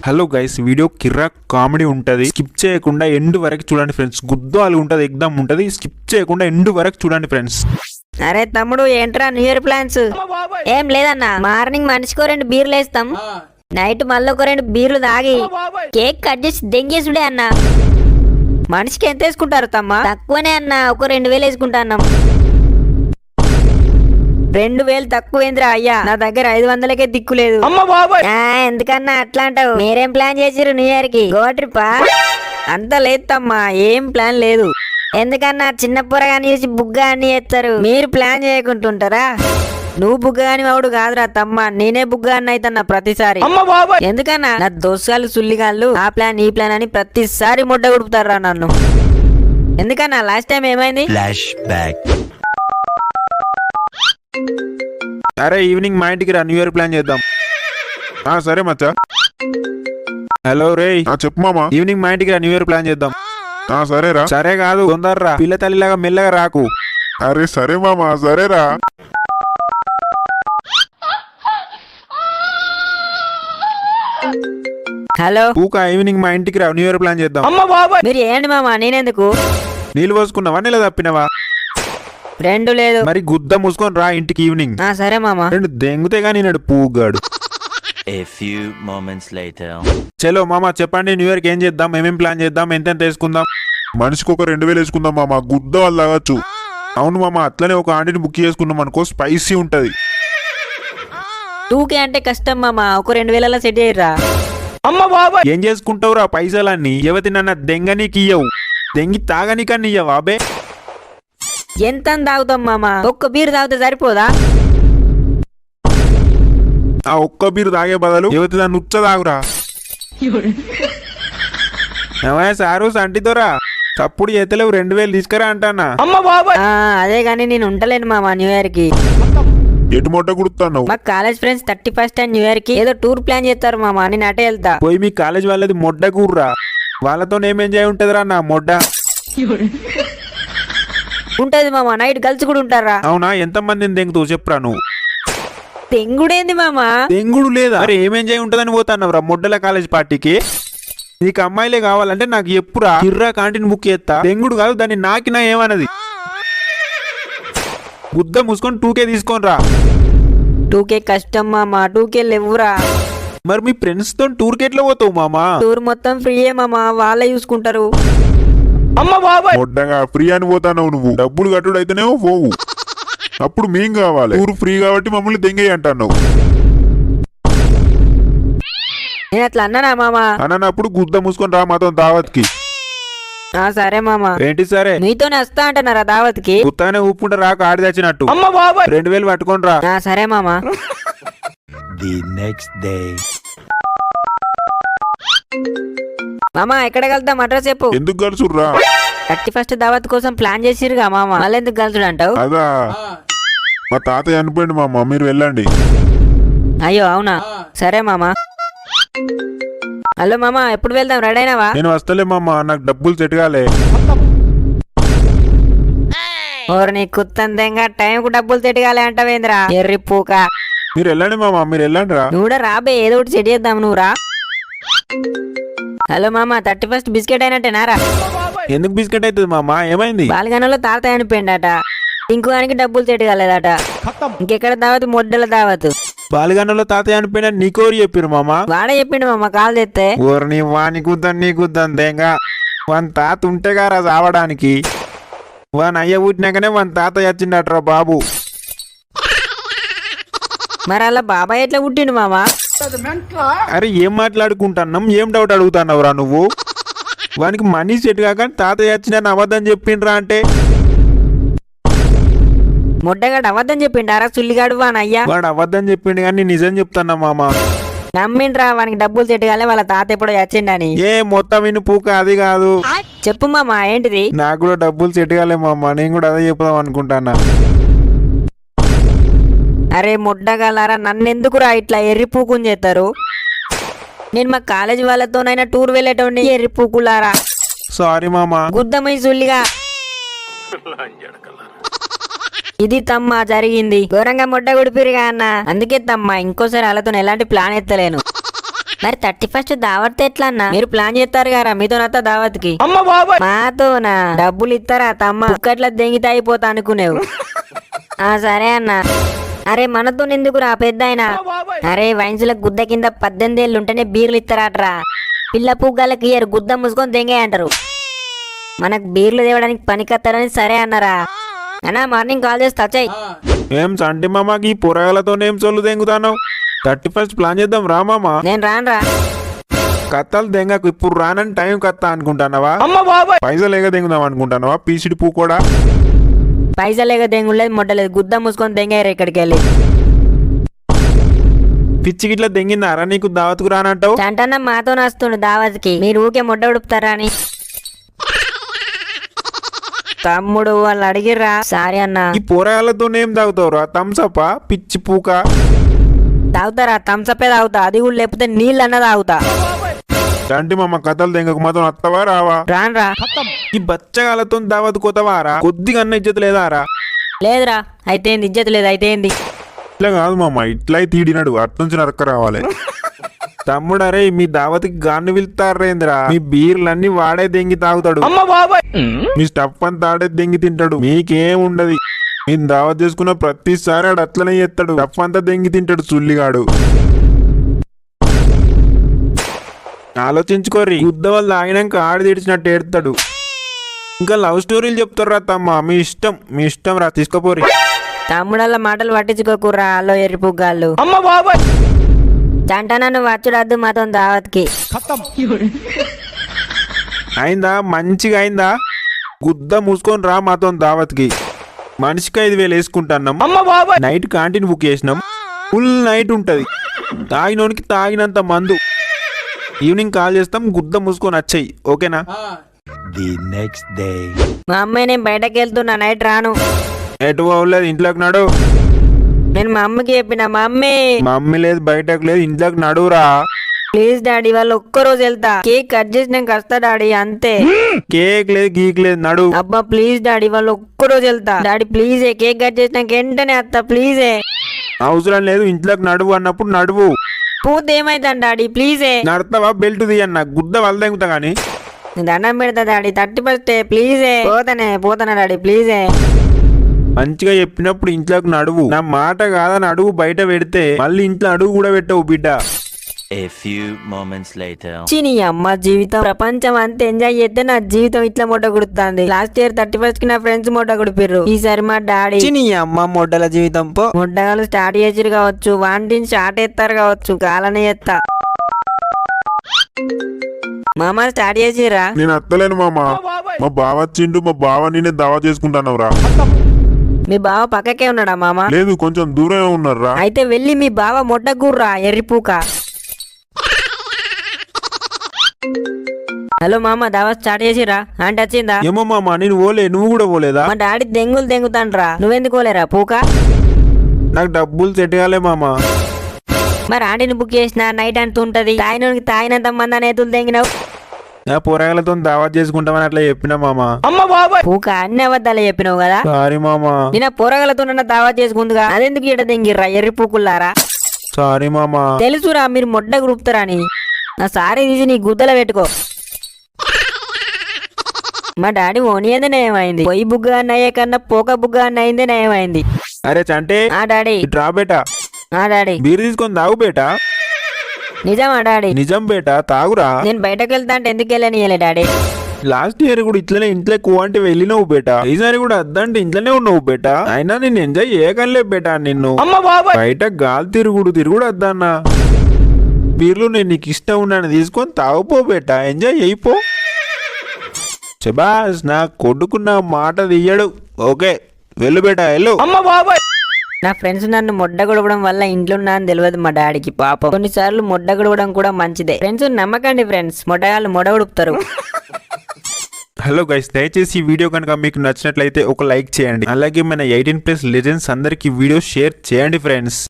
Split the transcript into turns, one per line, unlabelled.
Hello guys, video కిర్రాక్ comedy ఉంటది, skip చేయకుండా end వరకు చూడండి ఫ్రెండ్స్. గుద్దాలు ఉంటది, ఎగ్దమ్ ఉంటది, స్కిప్ చేయకుండా ఎండ్ వరకు చూడండి ఫ్రెండ్స్.
అరే తమ్ముడు, ఏంట్రా న్యూ ఇయర్ ప్లాన్స్? ఏం లేదన్నా, మార్నింగ్ మనిషికో 2 బీర్లు వేస్తాం, నైట్ మళ్ళీ ఒక 2 బీర్లు తాగి కేక్ కట్ చేసి దెంగేసుడే అన్న. మనిషికి ఎంత వేసుకుంటారు తమ్మా? తక్కువనే అన్న, ఒక 2000 వేసుకుంటా అన్నాం. 2000 తక్కువేంద్రా అయ్యా, నా దగ్గర 500కే దిక్కులేదు. ఎందుకన్నా అట్లా అంటావు? మీరేం ప్లాన్ చేసిరు న్యూ ఇయర్ కి? గోవా ట్రిప్పా? అంత లేదు తమ్మా, ఏం ప్లాన్ లేదు. ఎందుకన్నా చిన్న పొరగాని చూసి బుగ్గా అని చేస్తారు, మీరు ప్లాన్ చేయకుంటుంటారా? నువ్వు బుగ్గగాని వాడు కాదురా తమ్మా, నేనే బుగ్గాన్ని అయితన్నా ప్రతిసారి. ఎందుకన్నా నా దోసాలు సుల్లిగాళ్ళు ఆ ప్లాన్ ఈ ప్లాన్ అని ప్రతిసారి ముడ్డ గుడుపుతారా నన్ను. ఎందుకన్నా లాస్ట్ టైం ఏమైంది?
Flash back.
అరే ఈవినింగ్ మా ఇంటికి రా, న్యూ ఇయర్ ప్లాన్ చేద్దాం.
సరే మచ్చా.
హలో రే,
చెప్పు మామా.
ఈవినింగ్ మా ఇంటికి రా, న్యూ ఇయర్ ప్లాన్ చేద్దాం.
సరేరా.
సరే కాదు, తొందరరా, పిల్ల తల్లిలాగా మెల్లగా రాకు.
అరే సరే మామా, సరేరా.
హలో
పూక, ఈవినింగ్ మా ఇంటికి రా, న్యూ ఇయర్ ప్లాన్ చేద్దాం.
మీరు ఏంటి మామా, నేనెందుకు?
నీళ్ళు పోసుకున్నావా, నీళ్ళ తప్పినవా?
2 లేదు.
మరి గుద్ద మూసుకొని రా ఇంటికి ఈవినింగ్.
సరే మామా.
2 దెంగుతే గానీ నాడు పూగాడు.
A few moments later.
చలో మామా, చెప్పండి న్యూ ఇయర్ కి ఏం చేద్దాం, ఏమేం ప్లాన్ చేద్దాం, ఎంతెంత వేసుకుందాం?
మనిషికి ఒక 2000 వేసుకుందాం మామా, గుద్ద వాళ్ళు తాగచ్చు. అవును మామా, అట్లనే ఒక ఆంటీని బుక్ చేసుకున్నాం అనుకో, స్పైసీ ఉంటది.
2K అంటే కష్టం మామా, ఒక 2000 సెట్ చేయరా.
ఏం చేసుకుంటావురా పైసలన్నీ? యువతి నన్న దెంగనీకి ఇయ్యవు, దెంగి తాగనీకని ఇయ్యవా బే?
ఎంత తాగుతాం మామా? ఒక్క బీర్ తాగితే సరిపోదా?
ఆ ఒక్క బీరు తాగే బదులు యువతి దాన్ని ఉచ్చ తాగురా. ఏమయ్య సారు సంటితోరా, తప్పుడు ఎత్తలేవు, 2000 తీసుకురా అంటానా.
అదే గానీ నేను ఉండలేను మామా న్యూ ఇయర్ కి.
ఎటు మొట్ట కుడుతున్నావు?
మా college friends 31st and new year కి ఏదో టూర్ ప్లాన్ చేస్తారు మామా, నేను అటే వెళ్తా.
పోయి మీ కాలేజ్ వాళ్ళది మొడ్డ కూర్రా, వాళ్ళతో ఏం ఎంజాయ్ ఉంటదిరా నా మొడ్డ.
ఉంటది మామా, నైట్ గర్ల్స్ కూడా ఉంటారా?
అవునా, ఎంత మందిని దెంగుతావు చెప్పురా నువ్వు?
తెంగుడేంది మామా?
దెంగుడు లేదా? అరే ఏం ఎంజాయ్ ఉంటదని పోతాన్నవరా మొడ్డల కాలేజ్ పార్టీకి? నీకు అమ్మాయిలే కావాలంటే నాకు ఎప్పురా కిర్రా కాంటీన్ బుక్ చేస్తా. దెంగుడు కాదు, దాన్ని నాకినా ఏమన్నది. బుద్ధ మూసుకొని 2K తీసుకొని రా.
2K కష్టం మామా, 2K లేవురా.
మరి మీ ఫ్రెండ్స్ తో టూర్ కి ఎట్లా పోతావు మామా?
టూర్ మొత్తం ఫ్రీయే మామా, వాళ్ళే చూసుకుంటారు.
మొడ్డగా ఫ్రీ అని పోతావు నువ్వు, డబ్బులు కట్టుడు అయితేనేమో పోవు. అప్పుడు మేం కావాలి, ఊరు ఫ్రీ కాబట్టి మమ్మల్ని దెంగయ్య అంటున్నావు.
నేను అట్లా అన్నానా మామా?
అన్నప్పుడు గుద్ద మూసుకొని రా మాతో దావత్ కి.
సరే మామా.
ఏంటి సరే?
మీతోనే వస్తా అంటున్నారా దావత్ కి?
గుత్తానే ఊపుకుంటే రాక ఆడి తెచ్చినట్టు. 2000 పట్టుకొని రా.
సరే మామా.
The next day.
మామా ఎక్కడికి వెళ్తాం, అడ్రస్ చెప్పు.
ఎందుకు కలుసుర్రా?
31st దావత్ కోసం ప్లాన్ చేసిరుగా మామా, మళ్ళీ ఎందుకు కలుసుడు అంటావు?
అదా, మా తాత చనిపోయింది మామ, మీరు వెళ్ళండి.
అయ్యో అవునా, సరే మామా. హలో మామా, ఎప్పుడు వెళ్దాం, రెడీ అయినావా?
నేను వస్తలే మామా, నాకు డబ్బులు సెట్ కాలే.
ఓరు నీ కుత్తంగా టైం కు డబ్బులు తెట్టుగాలి అంటావేంద్రా ఎర్రి పూక.
మీరు వెళ్ళండి మామ, మీరు వెళ్ళండి రా.
నువ్వు రాబే, ఏదో ఒకటి సెట్ చేద్దాం, నువ్వు రా. హలో మామా, 31st బిస్కెట్ అయినట్టేనారా?
ఎందుకు బిస్కెట్ అవుతుంది మామా, ఏమైంది?
బాల్గనలో తాత చనిపోయిందట, ఇంకోనికి డబ్బులు సెట్ కాలేదట. ఇంకెక్కడ దావత్? మొడ్డల దావత్.
బాలిగన్నలో తాత చనిపోయినా నీకోరు చెప్పిరు మామా?
వాడే చెప్పిండు మామ, కాలు తెస్తే.
ఊరిని వాని కుద్దని నీ కుద్దని దేంగా. వాని తాత ఉంటే గారా చావడానికి. వాని అయ్య పుట్టినాకనే వాని తాత చచ్చిండట్రా బాబు.
మరి అలా బాబాయ్ ఎట్లా పుట్టిండు మామా?
అరే ఏం మాట్లాడుకుంటున్నాం, ఏం డౌట్ అడుగుతున్నావురా నువ్వు? వానికి మనీ సెట్ కాక తాత చచ్చిన అబద్ధం చెప్పిండ్రా అంటే?
మొడ్డగాడు అబద్ధం చెప్పిండారా సుల్లిగాడు వానయ్యా?
వాడు అబద్ధం చెప్పిండు కానీ నిజం చెప్తాన్నా మామా.
నమ్మిండ్రా వానికి డబ్బులు సెట్ కాలే, వాళ్ళ తాత ఎప్పుడో చచ్చిండని.
ఏ మొత్తం విను పూక, అది కాదు.
చెప్పు మామా, ఏంటిది?
నాకు కూడా డబ్బులు సెట్ కాలే మామా, నేను కూడా అదే చెప్దాం అనుకుంటానా.
అరే మొడ్డగలారా, నన్నెందుకురా ఇట్లా ఎర్రి పూకుని చేస్తారు? నేను మా కాలేజీ వాళ్ళతోనైనా టూర్ వెళ్ళేటోని, ఎర్రి పూకులారా.
సారీ మామా.
గుద్దమై సుల్లిగా. ఇది తమ్మా జరిగింది, ఘోరంగా మొడ్డ గుడిపిరిగా అన్న. అందుకే తమ్మా ఇంకోసారి వాళ్ళతో ఎలాంటి ప్లాన్ ఎత్తలేను. మరి 31st దావత్ ఎట్లా అన్న? మీరు ప్లాన్ చేస్తారు కదా మీతో నత్త దావత్ కి. మాతోనా? డబ్బులు ఇస్తారా తమ్మ? ఒక్కట్లా దెంగితే అయిపోతా అనుకునేవు. సరే అన్న. అరే మనతో ఎందుకు రా పెద్ద ఆయన? అరే వైన్సుల గుద్ద కింద 18 ఏళ్ళు ఉంటేనే బీర్లు ఇస్తారట్రా. పిల్ల పుగ్గాలకి ఇయ్యరు, గుద్ద మూసుకొని దెంగే అంటారు. మనకు బీర్లు తేవడానికి పనికొస్తారని సరే అన్నారా అన్నా. మార్నింగ్ కాల్ చేసి వచ్చాయి.
ఏం చంటి మామకి ఈ పొరగాలతోనేం సొల్లు దెంగుతాను? 31st ప్లాన్ చేద్దాం రా మామ.
నేను రానురా.
కత్తాలు దెంగకు, ఇప్పుడు రానని టైం కత్తా అనుకుంటానవా? పైసలు ఏగా దెంగుదాం అనుకుంటానవా? పీసిడి పూ కూడా
పైసలేగా దెంగులేదు మొట్టలేదు, గుద్ద మూసుకొని దెంగారు ఇక్కడికి వెళ్ళి.
పిచ్చి గిట్ల దెంగిందారా నీకు దావత్కు రానంటావు?
చంటన్న మాతో వస్తుండు దావత్కి, మీరు ఊకే మొట్ట ఉడుపుతారా అని. తమ్ముడు వాళ్ళు అడిగిర్రా. సారీ అన్న.
ఈ పొరగాలతోనేం తాగుతావురా? థమ్సప్ పిచ్చి పూక
తాగుతారా? థమ్సపే తాగుతా, అది కూడా లేకపోతే నీళ్ళు అన్న తాగుతా.
చంటి మామ కథలు దెంగకు మాత్రం వస్తావా రావా?
రాన్రా.
ఈ బచ్చగాలతో దావత్ కోతవారా? కొద్దిగా అన్న ఇజ్జత లేదారా?
లేదురా. అయితే ఏంది ఇజ్జత లేదు? అయితే ఏంది?
ఇట్లా కాదు మామ, ఇట్లా తీడినాడు అట్నుంచి నరక్క రావాలి. తమ్ముడు అరే మీ దావతికి గాన్ని పిలుతారేంద్రా? మీ బీర్లన్నీ వాడే దెంగి తాగుతాడు, మీ స్టఫ్ అంతా ఆడే దెంగి తింటాడు. మీకేం ఉండదు. మీరు దావత్ చేసుకున్న ప్రతిసారి ఆడు అట్లనే చేస్తాడు, స్టఫ్ అంతా దెంగి తింటాడు చుల్లిగాడు. ఆలోచించుకోర్రి, గుద్ద వాళ్ళు తాగినాక ఆడి తీడిచినట్టు ఏడుతాడు. ఇంకా లవ్ స్టోరీలు చెప్తారా తమ్మ? మీ ఇష్టం రా, తీసుకోపోరి.
తమ్ముడల్ల మాటలు పట్టించుకోకుర్రా అల్లో ఎర్రి పుగ్గాళ్ళు. చంటన నువ్వు వచ్చుడద్దు మాతో దావత్కి.
అయిందా? మంచిగా అయిందా? గుద్ద మూసుకొని రా మాతో దావత్కి. మనిషికి 5,000 వేసుకుంటున్నాం. నైట్ క్యాంటీన్ బుక్ చేసినాం, ఫుల్ నైట్ ఉంటది. తాగినోనికి తాగినంత మందు. ఈవినింగ్ కాల్ చేస్తాం, గుద్ద మూసుకొని వచ్చాయి. ఓకేనా?
The next day.
మా అమ్మాయి నేను బయటకు వెళ్తున్నా, నైట్ రాను.
ఎటు పోలేదు, ఇంట్లోకి నడు.
నేను మా అమ్మకి చెప్పిన, మా
మమ్మీ లేదు, బయటకు లేదు, ఇంట్లోకి నడురా.
ప్లీజ్ డాడీ, వాళ్ళు ఒక్కరోజు వెళ్తా. కేక్ కట్ చేసినాక వస్తా డాడీ, అంతే.
కేక్ లేదు గీక్ లేదు, నడు.
అబ్బా ప్లీజ్ డాడీ, వాళ్ళు ఒక్కరోజు వెళ్తా డాడీ, ప్లీజే. కేక్ కట్ చేసినాక వెంటనే వస్తా, ప్లీజే.
అవసరం లేదు, ఇంట్లోకి నడువు అన్నప్పుడు నడువు.
పోతే ఏమైతాను డాడీ, ప్లీజే.
నడతావా? బెల్ట్ తీయన్న, గుద్ద వల్ల తెగుతా గానీ.
దండం పెడతా డాడీ, 31st ప్లీజే. పోతానా డాడీ, ప్లీజే.
మంచిగా చెప్పినప్పుడు ఇంట్లోకి నడువు. నా మాట కాదని అడుగు బయట పెడితే మళ్ళీ ఇంట్లో అడుగు కూడా పెట్టవు బిడ్డ.
A few moments later.
నీ అమ్మ జీవితం, ప్రపంచం అంతా ఎంజాయ్ చేస్తే నా జీవితం ఇట్లా మొట్ట గుడుతుంది. లాస్ట్ ఇయర్ 31st కి నా ఫ్రెండ్స్ మొట్ట గుడిపిర్రు, ఈసారి మా డాడీ.
నీ అమ్మ మొడ్డల జీవితం పో.
మొట్టగాలు స్టార్ట్ చేసిరు కావచ్చు, వాంటిని స్టార్ట్ ఎత్తారు కావచ్చు, కాలనే ఎత్తా. మామ స్టార్ట్ చేసిరా?
నేను అత్తలేను మామ, మా బావ వచ్చిండు, మా బావ నేనే దావా చేసుకుంటాను రా.
మీ బావ పక్కకే ఉన్నాడా మామ?
లేదు, కొంచెం దూరమే ఉన్నారా.
అయితే వెళ్ళి మీ బావ మొట్ట గుర్రా ఎర్రిపూక. హలో మామ, దావా స్టార్ట్ చేసిరా? అంటే వచ్చిందా?
ఏమో మామ, నేను పోలే, నువ్వు కూడా పోలేదా?
మా డాడీ దెంగులు దెంగుతాండ్రా, నువ్వెందుకు పోలేరా పూక?
నాకు డబ్బులు సెట్ కాలే మామ.
మరి ఆంటీని బుక్ చేసిన నైట్ అంటూ ఉంటది, తాగినంత మంది అనేతులు దెంగినావు.
నా పొరగాలతో దావత్ చేసుకుంటామని అట్లా చెప్పినా మామ.
పూక అన్ని అబద్ధాలే చెప్పినావు కదా.
సారీ మామ.
నేను పొరగలతో దావత్ చేసుకుందిగా, అదెందుకు ఇట దెంగిర్రా ఎర్రి పూకుల్లారా?
సారీ మామ.
తెలుసురా మీరు మొట్ట గురుపుతారని. నా సారీ తీసి నీ గుద్దల పెట్టుకో. మా డాడీ ఓనియందే నయమైంది, పొయ్యి బుగ్గ అన్నయ్యే కన్నా పోక బుగ్గ అన్న అయిందే నయమైంది.
అరే చంటే,
ఆ డాడీ.
రా బేటా.
డాడీ
బీర్ తీసుకొని తాగు బేటా.
నిజమా డాడీ?
నిజం బేటా, తాగురా.
నేను బయటకు వెళ్తా అంటే ఎందుకు వెళ్ళనియలే డాడీ?
లాస్ట్ ఇయర్ కూడా ఇట్లనే ఇంట్లో ఎక్కువ అంటే వెళ్ళినవు బేటా. ఈసారి కూడా అద్దంటే ఇంట్లోనే ఉన్నావు బేటా. అయినా నేను ఎంజాయ్ చేయగలే బేటా నిన్ను. బయట గాలి తిరుగుడు అద్దన్నా. బీర్లు నేను నీకు ఇష్టం ఉన్నాను తీసుకొని తాగుపో బేటా, ఎంజాయ్ అయిపో. శబాస్, నా కొడుకున్న మాట తీయడు. ఓకే వెళ్ళు బేటా, వెళ్ళు.
నా ఫ్రెండ్స్ నన్ను మొడ్డ గుడవడం వల్ల ఇంట్లో ఉన్నా అని తెలియదు మా డాడీకి పాపం. కొన్నిసార్లు మొడ్డ గుడవడం కూడా మంచిదే. ఫ్రెండ్స్ నమ్మకండి ఫ్రెండ్స్, మొడ్డగాళ్ళు మొడ ఉడుపుతారు.
హలో గైస్, దయచేసి ఈ వీడియో కనుక మీకు నచ్చినట్లయితే ఒక లైక్ చేయండి. అలాగే మన 18+ లెజెండ్స్ అందరికి వీడియో షేర్ చేయండి ఫ్రెండ్స్.